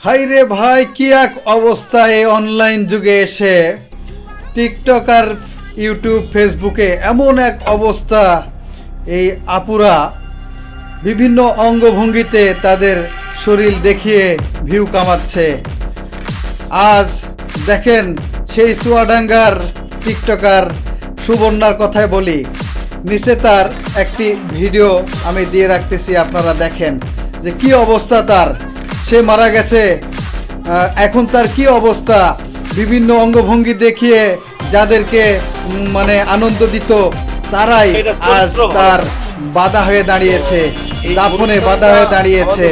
High রে ভাই, কি এক অবস্থা এই অনলাইন যুগে এসে টিকটক আর ইউটিউব ফেসবুকে এমন এক অবস্থা। এই আপুরা বিভিন্ন অঙ্গভঙ্গিতে তাদের শরীর দেখিয়ে ভিউ কামাচ্ছে। আজ দেখেন সেই চুয়াডাঙ্গার টিকটকার সুবর্ণার কথাই বলি। নিচে তার একটি ভিডিও আমি দিয়ে রাখতেছি, আপনারা দেখেন যে কি অবস্থা তার। সে মারা গেছে, এখন তার কি অবস্থা। বিভিন্ন অঙ্গভঙ্গি দেখিয়ে যাদেরকে মানে আনন্দ দিত, তারাই আজ তার বাধা হয়ে দাঁড়িয়েছে, দাফনে বাধা হয়ে দাঁড়িয়েছে।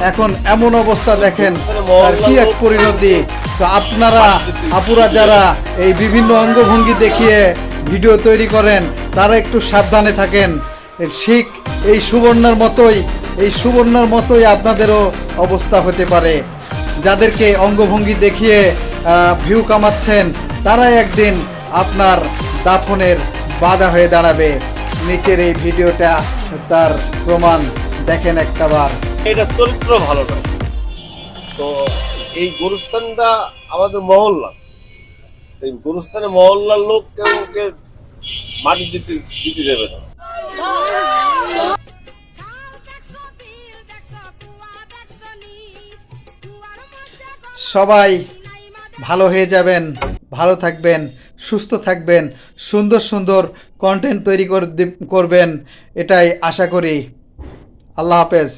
এখন এমন অবস্থা দেখেন তার কি এক পরিণতি। তো আপনারা আপুরা যারা এই বিভিন্ন অঙ্গভঙ্গি দেখিয়ে ভিডিও তৈরি করেন, তারা একটু সাবধানে থাকেন। ঠিক এই সুবর্ণার মতোই আপনাদেরও অবস্থা হতে পারে। যাদেরকে অঙ্গভঙ্গি দেখিয়ে ভিউ কামাচ্ছেন, তারাই একদিন আপনার দাফনের বাধা হয়ে দাঁড়াবে। নিচের এই ভিডিওটা তার প্রমাণ, দেখেন একটাবার। এটা চরিত্র ভালো নয়। তো এই গুরুস্থানটা আমাদের মহল্লা, এই গুরুস্থানে মহল্লার লোক কেউকে মাটি দিতে দেবে না। সবাই ভালো হয়ে যাবেন, ভালো থাকবেন, সুস্থ থাকবেন, সুন্দর সুন্দর কন্টেন্ট তৈরি করবেন, এটাই আশা করি। আল্লাহ হাফেজ।